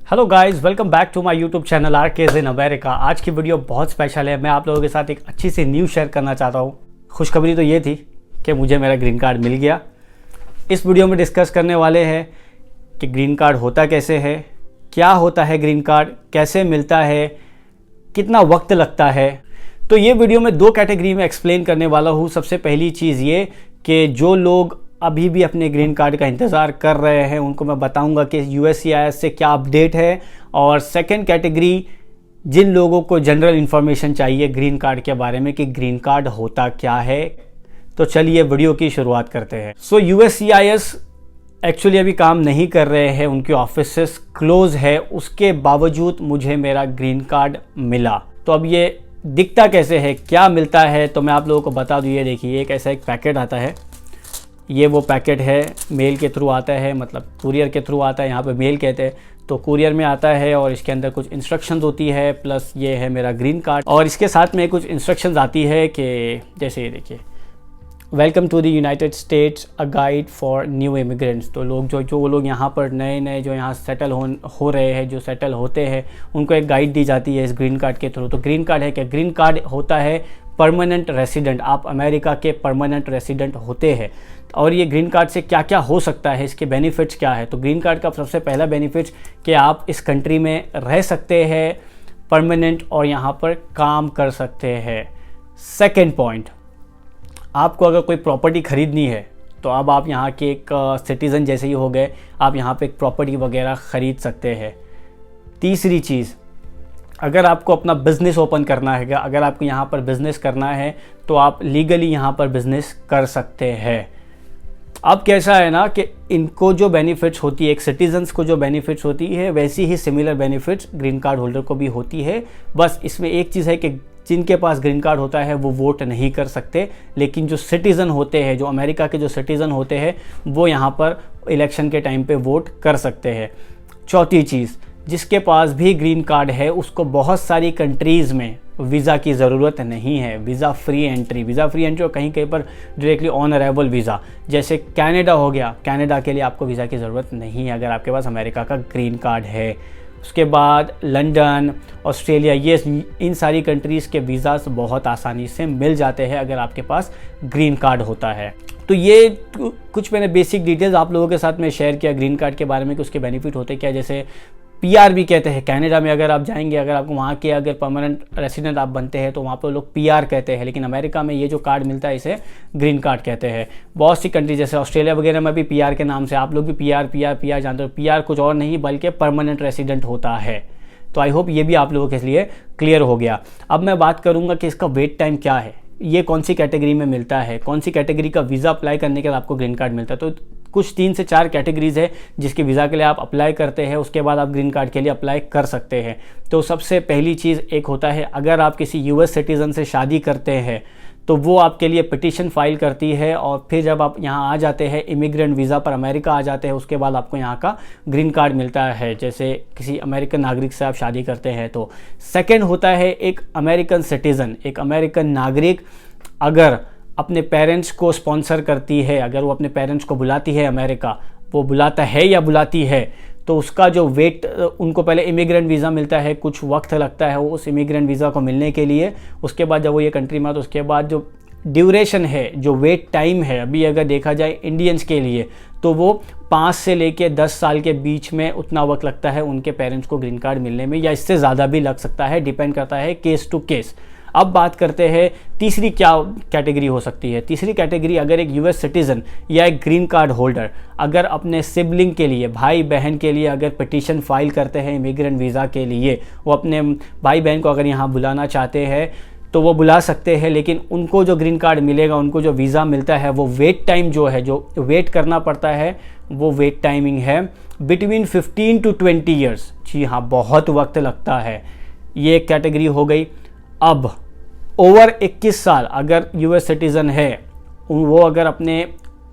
Hello guys, welcome back to my YouTube channel RK's in America. आज की video बहुत special है। मैं आप लोगों के साथ एक अच्छी सी न्यूज़ शेयर करना चाहता हूँ। खुशखबरी तो ये थी कि मुझे मेरा ग्रीन कार्ड मिल गया। इस वीडियो में डिस्कस करने वाले हैं कि ग्रीन कार्ड होता कैसे है, क्या होता है ग्रीन कार्ड, कैसे मिलता है, कितना वक्त लगता है। तो ये वीडियो में दो कैटेगरी में एक्सप्लेन करने वाला हूँ। सबसे पहली चीज़ ये कि जो लोग अभी भी अपने ग्रीन कार्ड का इंतज़ार कर रहे हैं उनको मैं बताऊंगा कि यूएससीआईएस से क्या अपडेट है। और सेकंड कैटेगरी, जिन लोगों को जनरल इन्फॉर्मेशन चाहिए ग्रीन कार्ड के बारे में कि ग्रीन कार्ड होता क्या है। तो चलिए वीडियो की शुरुआत करते हैं। सो यूएससीआईएस एक्चुअली अभी काम नहीं कर रहे हैं, उनके ऑफिसेस क्लोज है। उसके बावजूद मुझे मेरा ग्रीन कार्ड मिला। तो अब ये दिखता कैसे है, क्या मिलता है, तो मैं आप लोगों को बता दूँ। ये देखिए, एक ऐसा एक पैकेट आता है। ये वो पैकेट है, मेल के थ्रू आता है, मतलब कुरियर के थ्रू आता है। यहाँ पे मेल कहते हैं, तो कुरियर में आता है और इसके अंदर कुछ इंस्ट्रक्शंस होती है। प्लस ये है मेरा ग्रीन कार्ड और इसके साथ में कुछ इंस्ट्रक्शंस आती है कि जैसे ये देखिए, welcome to the United States, a guide for new immigrants. तो लोग जो लोग यहाँ पर नए जो यहाँ सेटल हो रहे हैं, जो सेटल होते हैं, उनको एक गाइड दी जाती है इस ग्रीन कार्ड के थ्रू। तो ग्रीन कार्ड है क्या? ग्रीन कार्ड होता है परमानेंट रेसिडेंट। आप अमेरिका के परमानेंट रेसिडेंट होते हैं। और ये ग्रीन कार्ड से क्या क्या हो सकता है, इसके बेनिफिट्स क्या है। तो ग्रीन कार्ड का सबसे पहला बेनिफिट कि आप इस कंट्री में रह सकते हैं परमानेंट और यहाँ पर काम कर सकते हैं। सेकेंड पॉइंट, आपको अगर कोई प्रॉपर्टी खरीदनी है तो अब आप यहाँ के एक सिटीज़न जैसे ही हो गए, आप यहाँ पे एक प्रॉपर्टी वगैरह ख़रीद सकते हैं। तीसरी चीज़, अगर आपको अपना बिज़नेस ओपन करना है, अगर आपको यहाँ पर बिज़नेस करना है तो आप लीगली यहाँ पर बिज़नेस कर सकते हैं। अब कैसा है ना कि इनको जो बेनिफिट्स होती है, एक सिटीजन्स को जो बेनिफिट्स होती है, वैसी ही similar benefits green card holder को भी होती है। बस इसमें एक चीज़ है कि जिनके पास ग्रीन कार्ड होता है वो वोट नहीं कर सकते, लेकिन जो सिटीज़न होते हैं, जो अमेरिका के जो सिटीज़न होते हैं, वो यहाँ पर इलेक्शन के टाइम पे वोट कर सकते हैं। चौथी चीज़, जिसके पास भी ग्रीन कार्ड है उसको बहुत सारी कंट्रीज़ में वीज़ा की ज़रूरत नहीं है। वीज़ा फ्री एंट्री और कहीं कहीं पर डायरेक्टली ऑन अराइवल वीज़ा, जैसे कनाडा हो गया, कनाडा के लिए आपको वीज़ा की ज़रूरत नहीं है अगर आपके पास अमेरिका का ग्रीन कार्ड है। उसके बाद लंदन, ऑस्ट्रेलिया, ये इन सारी कंट्रीज़ के वीज़ास बहुत आसानी से मिल जाते हैं अगर आपके पास ग्रीन कार्ड होता है। तो ये कुछ मैंने बेसिक डिटेल्स आप लोगों के साथ में शेयर किया ग्रीन कार्ड के बारे में कि उसके बेनिफिट होते क्या। जैसे पीआर भी कहते हैं, कनाडा में अगर आप जाएंगे, अगर आपको वहाँ के अगर परमानेंट रेसिडेंट आप बनते हैं तो वहाँ पर लोग पीआर कहते हैं, लेकिन अमेरिका में ये जो कार्ड मिलता है इसे ग्रीन कार्ड कहते हैं। बहुत सी कंट्री जैसे ऑस्ट्रेलिया वगैरह में भी पीआर के नाम से, आप लोग भी पीआर जानते हो। पीआर कुछ और नहीं बल्कि परमानेंट रेसिडेंट होता है। तो आई होप ये भी आप लोगों के लिए क्लियर हो गया। अब मैं बात करूँगा कि इसका वेट टाइम क्या है, ये कौन सी कैटेगरी में मिलता है, कौन सी कैटेगरी का वीज़ा अप्लाई करने के बाद आपको ग्रीन कार्ड मिलता है। तो कुछ 3 से 4 कैटेगरीज है जिसके वीज़ा के लिए आप अप्लाई करते हैं, उसके बाद आप ग्रीन कार्ड के लिए अप्लाई कर सकते हैं। तो सबसे पहली चीज़ एक होता है, अगर आप किसी यूएस सिटीज़न से शादी करते हैं तो वो आपके लिए पिटीशन फाइल करती है और फिर जब आप यहाँ आ जाते हैं इमिग्रेंट वीज़ा पर अमेरिका आ जाते हैं, उसके बाद आपको यहाँ का ग्रीन कार्ड मिलता है। जैसे किसी अमेरिकन नागरिक से आप शादी करते हैं तो। सेकंड होता है एक अमेरिकन सिटीज़न, एक अमेरिकन नागरिक अगर अपने पेरेंट्स को स्पॉन्सर करती है, अगर वो अपने पेरेंट्स को बुलाती है अमेरिका, वो बुलाता है या बुलाती है, तो उसका जो वेट, उनको पहले इमिग्रेंट वीज़ा मिलता है, कुछ वक्त लगता है वो उस इमिग्रेंट वीज़ा को मिलने के लिए। उसके बाद जब वो ये कंट्री में आता है, उसके बाद जो ड्यूरेशन है, जो वेट टाइम है, अभी अगर देखा जाए इंडियंस के लिए तो वो 5 से लेके 10 साल के बीच में उतना वक्त लगता है उनके पेरेंट्स को ग्रीन कार्ड मिलने में, या इससे ज़्यादा भी लग सकता है, डिपेंड करता है केस टू केस। अब बात करते हैं तीसरी क्या कैटेगरी हो सकती है। तीसरी कैटेगरी, अगर एक यूएस सिटीज़न या एक ग्रीन कार्ड होल्डर अगर अपने सिबलिंग के लिए, भाई बहन के लिए अगर पिटीशन फाइल करते हैं इमिग्रेंट वीज़ा के लिए, वो अपने भाई बहन को अगर यहाँ बुलाना चाहते हैं तो वो बुला सकते हैं, लेकिन उनको जो ग्रीन कार्ड मिलेगा, उनको जो वीज़ा मिलता है, वो वेट टाइम जो है, जो वेट करना पड़ता है, वो वेट टाइमिंग है बिटवीन 15 to 20 ईयर्स। जी हाँ, बहुत वक्त लगता है। ये एक कैटेगरी हो गई। अब ओवर 21 साल अगर यूएस सिटीज़न है, वो अगर अपने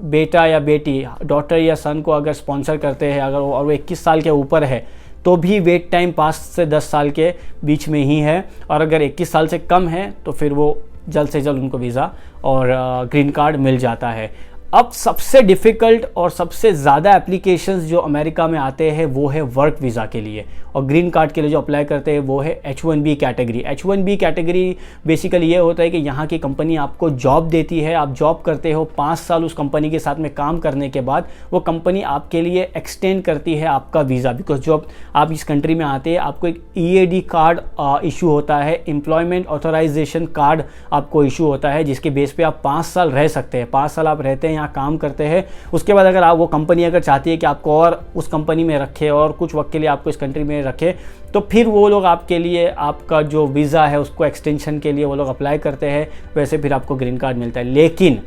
बेटा या बेटी, डॉटर या सन को अगर स्पॉन्सर करते हैं, अगर वो 21 साल के ऊपर है, तो भी वेट टाइम 5 से 10 साल के बीच में ही है। और अगर 21 साल से कम है तो फिर वो जल्द से जल्द उनको वीज़ा और ग्रीन कार्ड मिल जाता है। अब सबसे डिफ़िकल्ट और सबसे ज़्यादा एप्लीकेशंस जो अमेरिका में आते हैं वो है वर्क वीज़ा के लिए, और ग्रीन कार्ड के लिए जो अप्लाई करते हैं वो है H1B category. H1B category basically ये होता है कि यहाँ की कंपनी आपको जॉब देती है, आप जॉब करते हो, 5 साल उस कंपनी के साथ में काम करने के बाद वो कंपनी आपके लिए एक्सटेंड करती है आपका वीज़ा, बिकॉज जब आप इस कंट्री में आते हैं आपको एक EAD कार्ड इशू होता है, एम्प्लॉयमेंट ऑथराइजेशन कार्ड आपको इशू होता है, जिसके बेस पे आप 5 साल रह सकते हैं। 5 साल आप रहते हैं, यहाँ काम करते हैं, उसके बाद अगर आप वो कंपनी अगर चाहती है कि आपको और उस कंपनी में रखे और कुछ वक्त के लिए आपको इस कंट्री में रखे, तो फिर वो लोग आपके लिए आपका जो वीज़ा है उसको एक्सटेंशन के लिए वो लोग अप्लाई करते हैं, वैसे फिर आपको ग्रीन कार्ड मिलता है। लेकिन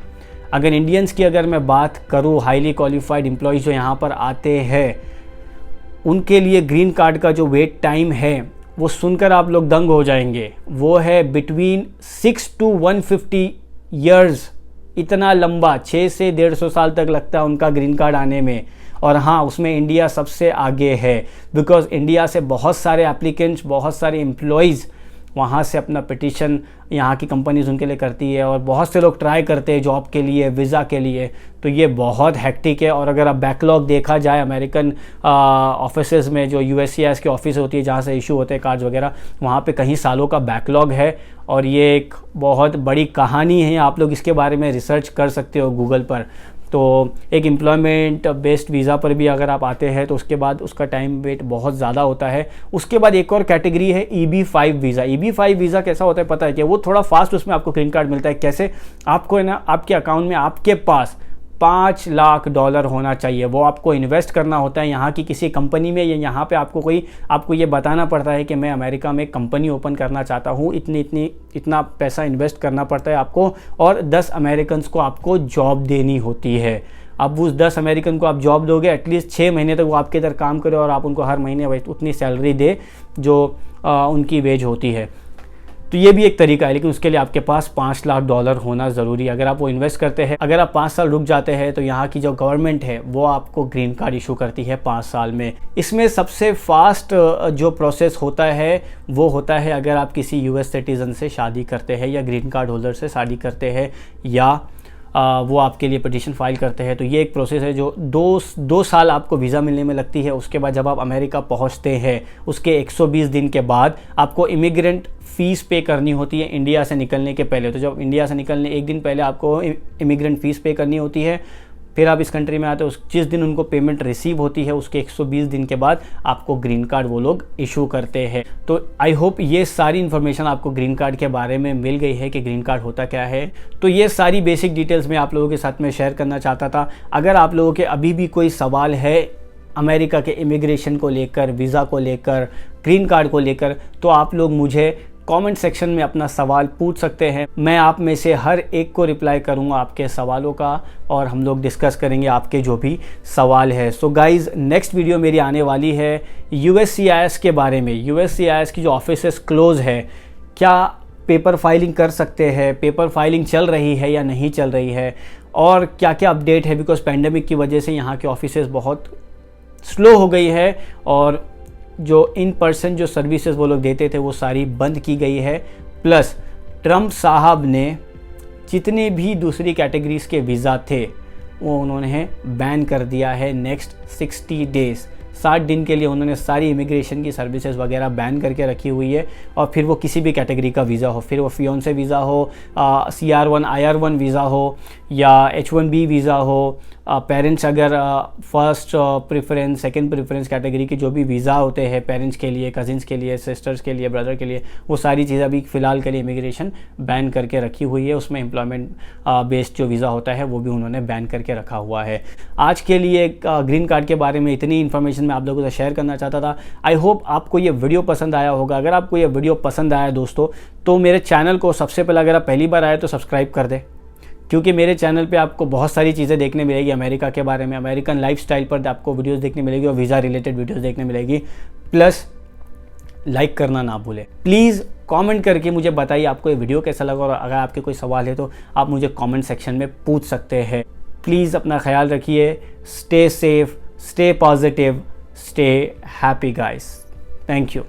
अगर इंडियंस की अगर मैं बात करूँ, हाईली क्वालिफाइड एम्प्लॉयज़ जो यहाँ पर आते हैं, उनके लिए ग्रीन कार्ड का जो वेट टाइम है वो सुनकर आप लोग दंग हो जाएंगे। वो है बिटवीन 6 to 150 ईयर्स, इतना लंबा, 6 से 150 साल तक लगता है उनका ग्रीन कार्ड आने में। और हाँ, उसमें इंडिया सबसे आगे है, बिकॉज इंडिया से बहुत सारे एप्लीकेंट्स, बहुत सारे एम्प्लॉयज़ वहाँ से अपना पिटीशन यहाँ की कंपनीज़ उनके लिए करती है, और बहुत से लोग ट्राई करते हैं जॉब के लिए, वीज़ा के लिए। तो ये बहुत हेक्टिक है। और अगर आप बैकलॉग देखा जाए अमेरिकन ऑफिसेज में, जो USCIS की ऑफिस होती है जहाँ से इशू होते हैं कार्ड्स वगैरह, वहाँ पे कहीं सालों का बैकलॉग है, और ये एक बहुत बड़ी कहानी है। आप लोग इसके बारे में रिसर्च कर सकते हो गूगल पर। तो एक एम्प्लॉयमेंट बेस्ड वीज़ा पर भी अगर आप आते हैं तो उसके बाद उसका टाइम वेट बहुत ज़्यादा होता है। उसके बाद एक और कैटेगरी है EB-5 वीज़ा। EB-5 वीज़ा कैसा होता है पता है कि वो थोड़ा फास्ट उसमें आपको ग्रीन कार्ड मिलता है। कैसे? आपको है ना, आपके अकाउंट में आपके पास $5 लाख होना चाहिए, वो आपको इन्वेस्ट करना होता है यहाँ की किसी कंपनी में, या यहाँ पे आपको ये बताना पड़ता है कि मैं अमेरिका में एक कंपनी ओपन करना चाहता हूँ, इतना पैसा इन्वेस्ट करना पड़ता है आपको, और 10 अमेरिकन्स को आपको जॉब देनी होती है। अब उस 10 अमेरिकन को आप जॉब दोगे, एटलीस्ट 6 महीने तक वो आपके इधर काम करे और आप उनको हर महीने उतनी सैलरी दे जो उनकी वेज होती है। तो ये भी एक तरीका है, लेकिन उसके लिए आपके पास $5 लाख होना ज़रूरी है। अगर आप वो इन्वेस्ट करते हैं, अगर आप 5 साल रुक जाते हैं, तो यहाँ की जो गवर्नमेंट है वो आपको ग्रीन कार्ड इशू करती है 5 साल में। इसमें सबसे फास्ट जो प्रोसेस होता है वो होता है अगर आप किसी US सिटीज़न से शादी करते हैं, या ग्रीन कार्ड होल्डर से शादी करते हैं, या वो आपके लिए पिटीशन फाइल करते हैं। तो ये एक प्रोसेस है जो 2 साल आपको वीज़ा मिलने में लगती है। उसके बाद जब आप अमेरिका पहुंचते हैं, उसके 120 दिन के बाद आपको इमिग्रेंट फ़ीस पे करनी होती है इंडिया से निकलने के पहले। तो जब इंडिया से निकलने एक दिन पहले आपको इमिग्रेंट फ़ीस पे करनी होती है। फिर आप इस कंट्री में आते हो, जिस दिन उनको पेमेंट रिसीव होती है उसके 120 दिन के बाद आपको ग्रीन कार्ड वो लोग इशू करते हैं। तो आई होप ये सारी इन्फॉर्मेशन आपको ग्रीन कार्ड के बारे में मिल गई है कि ग्रीन कार्ड होता क्या है। तो ये सारी बेसिक डिटेल्स मैं आप लोगों के साथ में शेयर करना चाहता था। अगर आप लोगों के अभी भी कोई सवाल है अमेरिका के इमिग्रेशन को लेकर, वीज़ा को लेकर, ग्रीन कार्ड को लेकर, तो आप लोग मुझे कमेंट सेक्शन में अपना सवाल पूछ सकते हैं। मैं आप में से हर एक को रिप्लाई करूंगा आपके सवालों का, और हम लोग डिस्कस करेंगे आपके जो भी सवाल है। सो गाइज़, नेक्स्ट वीडियो मेरी आने वाली है USCIS के बारे में। USCIS की जो ऑफिसेस क्लोज़ है, क्या पेपर फाइलिंग कर सकते हैं, पेपर फाइलिंग चल रही है या नहीं चल रही है, और क्या क्या अपडेट है, बिकॉज पैंडेमिक की वजह से यहाँ के ऑफिसेस बहुत स्लो हो गई है, और जो इन पर्सन जो सर्विसेज वो लोग देते थे वो सारी बंद की गई है। प्लस ट्रम्प साहब ने जितने भी दूसरी कैटेगरीज़ के वीज़ा थे वो उन्होंने बैन कर दिया है। नेक्स्ट 60 डेज़, 60 दिन के लिए उन्होंने सारी इमिग्रेशन की सर्विसेज वगैरह बैन करके रखी हुई है। और फिर वो किसी भी कैटेगरी का वीज़ा हो, फिर वो फियोंसे वीज़ा हो, CR1 IR1 वीज़ा हो, या H1B वीज़ा हो, पेरेंट्स अगर first preference, second preference category के जो भी वीज़ा होते हैं पेरेंट्स के लिए, कजिन्स के लिए, सिस्टर्स के लिए, ब्रदर के लिए, वो सारी चीज़ें अभी फ़िलहाल के लिए इमिग्रेशन बैन करके रखी हुई है। उसमें एम्प्लॉयमेंट बेस्ड जो वीज़ा होता है वो भी उन्होंने बैन करके रखा हुआ है। आज के लिए ग्रीन कार्ड के बारे में इतनी इन्फॉर्मेशन मैं आप लोगों से शेयर करना चाहता था। आई होप आपको ये वीडियो पसंद आया होगा। अगर आपको ये वीडियो पसंद आया दोस्तों, तो मेरे चैनल को सबसे पहले, अगर आप पहली बार आए तो सब्सक्राइब कर दें, क्योंकि मेरे चैनल पे आपको बहुत सारी चीज़ें देखने मिलेगी अमेरिका के बारे में, अमेरिकन लाइफस्टाइल पर आपको वीडियोस देखने मिलेगी, और वीज़ा रिलेटेड वीडियोस देखने मिलेगी। प्लस लाइक करना ना भूलें। प्लीज़ कमेंट करके मुझे बताइए आपको ये वीडियो कैसा लगा, और अगर आपके कोई सवाल है तो आप मुझे कमेंट सेक्शन में पूछ सकते हैं। प्लीज़ अपना ख्याल रखिए। Stay safe, stay positive, stay happy guys. Thank you.